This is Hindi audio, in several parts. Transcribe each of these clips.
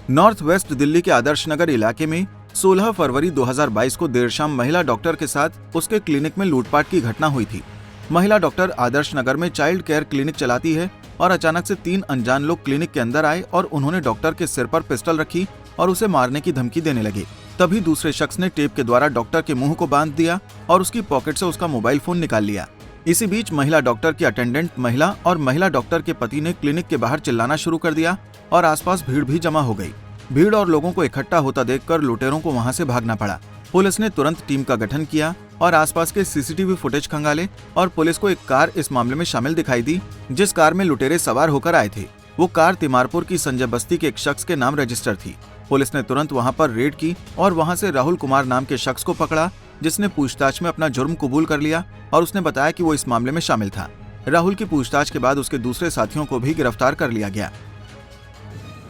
नॉर्थ वेस्ट दिल्ली के आदर्श नगर इलाके में 16 फरवरी 2022 को देर शाम महिला डॉक्टर के साथ उसके क्लिनिक में लूटपाट की घटना हुई थी। महिला डॉक्टर आदर्श नगर में चाइल्ड केयर क्लिनिक चलाती है और अचानक से 3 अनजान लोग क्लिनिक के अंदर आए और उन्होंने डॉक्टर के सिर पर पिस्टल रखी और उसे मारने की धमकी देने लगे। तभी दूसरे शख्स ने टेप के द्वारा डॉक्टर के मुंह को बांध दिया और उसकी पॉकेट से उसका मोबाइल फोन निकाल लिया। इसी बीच महिला डॉक्टर की अटेंडेंट महिला और महिला डॉक्टर के पति ने क्लिनिक के बाहर चिल्लाना शुरू कर दिया और आसपास भीड़ भी जमा हो गई। भीड़ और लोगों को इकट्ठा होता देखकर लुटेरों को वहां से भागना पड़ा। पुलिस ने तुरंत टीम का गठन किया और आसपास के सीसीटीवी फुटेज खंगाले और पुलिस को एक कार इस मामले में शामिल दिखाई दी, जिस कार में लुटेरे सवार होकर आए थे। वो कार तिमारपुर की संजय बस्ती के एक शख्स के नाम रजिस्टर थी। पुलिस ने तुरंत वहां पर रेड की और वहां से राहुल कुमार नाम के शख्स को पकड़ा, जिसने पूछताछ में अपना जुर्म कबूल कर लिया और उसने बताया कि वो इस मामले में शामिल था। राहुल की पूछताछ के बाद उसके दूसरे साथियों को भी गिरफ्तार कर लिया गया।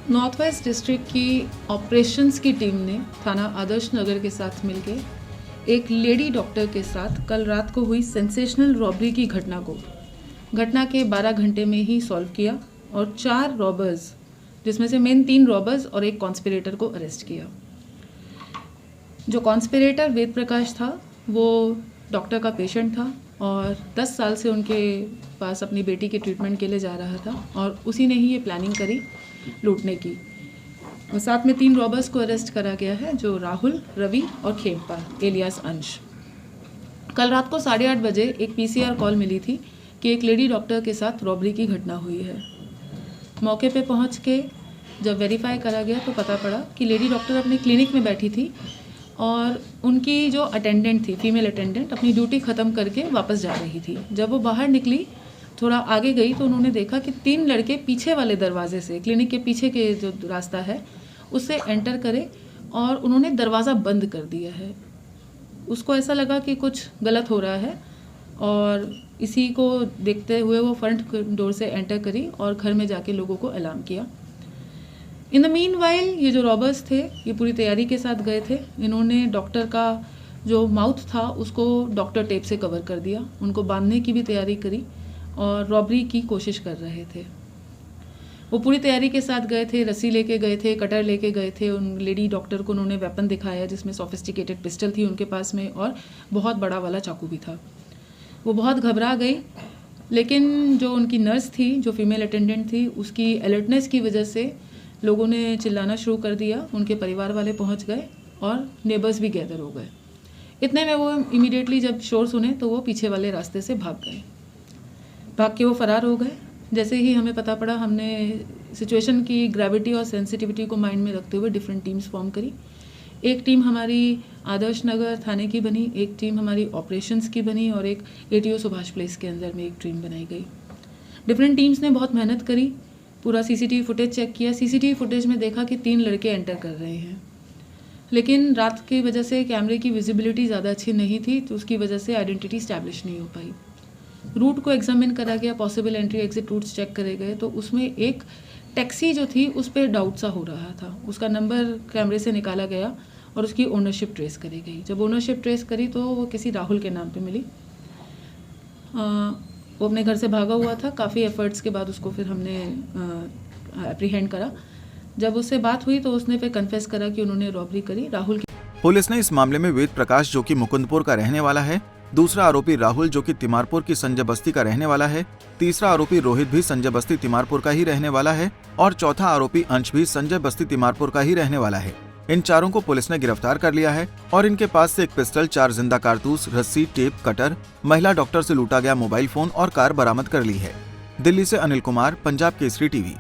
नॉर्थ वेस्ट डिस्ट्रिक्ट की ऑपरेशंस की टीम ने थाना आदर्श नगर के साथ मिलकर एक लेडी डॉक्टर के साथ कल रात को हुई सेंसेशनल रॉबरी की घटना के 12 घंटे में ही सॉल्व किया और 4 रॉबर्स, जिसमें से मेन 3 रॉबर्स और एक कॉन्स्पिरेटर को अरेस्ट किया। जो कॉन्स्पिरेटर वेद प्रकाश था वो डॉक्टर का पेशेंट था और 10 साल से उनके पास अपनी बेटी के ट्रीटमेंट के लिए जा रहा था और उसी ने ही ये प्लानिंग करी लूटने की। और साथ में 3 रॉबर्स को अरेस्ट करा गया है, जो राहुल, रवि और खेमपाल एलियास अंश। कल रात को 8:30 बजे एक पीसीआर कॉल मिली थी कि एक लेडी डॉक्टर के साथ रॉबरी की घटना हुई है। मौके पे पहुंच के जब वेरीफाई करा गया तो पता पड़ा कि लेडी डॉक्टर अपने क्लिनिक में बैठी थी और उनकी जो अटेंडेंट थी, फीमेल अटेंडेंट, अपनी ड्यूटी ख़त्म करके वापस जा रही थी। जब वो बाहर निकली, थोड़ा आगे गई तो उन्होंने देखा कि 3 लड़के पीछे वाले दरवाजे से, क्लिनिक के पीछे के जो रास्ता है उससे एंटर करे और उन्होंने दरवाज़ा बंद कर दिया है। उसको ऐसा लगा कि कुछ गलत हो रहा है और इसी को देखते हुए वो फ्रंट डोर से एंटर करी और घर में जाके लोगों को अलार्म किया। इन द मीनवाइल ये जो रॉबर्स थे ये पूरी तैयारी के साथ गए थे। इन्होंने डॉक्टर का जो माउथ था उसको डॉक्टर टेप से कवर कर दिया, उनको बांधने की भी तैयारी करी और रॉबरी की कोशिश कर रहे थे। वो पूरी तैयारी के साथ गए थे, रस्सी लेके गए थे, कटर लेके गए थे। उन लेडी डॉक्टर को उन्होंने वेपन दिखाया जिसमें सोफिस्टिकेटेड पिस्टल थी उनके पास में और बहुत बड़ा वाला चाकू भी था। वो बहुत घबरा गई, लेकिन जो उनकी नर्स थी, जो फीमेल अटेंडेंट थी, उसकी अलर्टनेस की वजह से लोगों ने चिल्लाना शुरू कर दिया। उनके परिवार वाले पहुंच गए और नेबर्स भी गैदर हो गए। इतने में वो इमीडिएटली जब शोर सुने तो वो पीछे वाले रास्ते से भाग के वो फरार हो गए। जैसे ही हमें पता पड़ा, हमने सिचुएशन की ग्रेविटी और सेंसिटिविटी को माइंड में रखते हुए डिफरेंट टीम्स फॉर्म करी। एक टीम हमारी आदर्श नगर थाने की बनी, एक टीम हमारी ऑपरेशंस की बनी और एक एटीओ सुभाष प्लेस के अंदर में एक टीम बनाई गई। डिफरेंट टीम्स ने बहुत मेहनत करी, पूरा सीसीटीवी फुटेज चेक किया। सीसीटीवी फुटेज में देखा कि 3 लड़के एंटर कर रहे हैं, लेकिन रात की वजह से कैमरे की विजिबिलिटी ज़्यादा अच्छी नहीं थी तो उसकी वजह से आइडेंटिटी इस्टेब्लिश नहीं हो पाई। रूट को एग्जामिन करा गया, possible entry exit routes check करे गए तो उसमें एक टैक्सी जो थी उस पर डाउट सा हो रहा था। उसका नंबर कैमरे से निकाला गया और उसकी ओनरशिप ट्रेस करी गई। जब ओनरशिप ट्रेस करी तो वो किसी राहुल के नाम पे मिली। वो अपने घर से भागा हुआ था। काफ़ी एफर्ट्स के बाद उसको फिर हमने एप्रीहेंड करा। जब उससे बात हुई तो उसने फिर कन्फेस करा कि उन्होंने रॉबरी करी राहुल की। पुलिस ने इस मामले में वेद प्रकाश, जो कि मुकुंदपुर का रहने वाला है, दूसरा आरोपी राहुल, जो कि तिमारपुर की संजय बस्ती का रहने वाला है, तीसरा आरोपी रोहित भी संजय बस्ती तिमारपुर का ही रहने वाला है और चौथा आरोपी अंश भी संजय बस्ती तिमारपुर का ही रहने वाला है। इन चारों को पुलिस ने गिरफ्तार कर लिया है और इनके पास से एक पिस्टल, 4 जिंदा कारतूस, रस्सी, टेप, कटर, महिला डॉक्टर से लूटा गया मोबाइल फोन और कार बरामद कर ली है। दिल्ली से अनिल कुमार, पंजाब केसरी टीवी।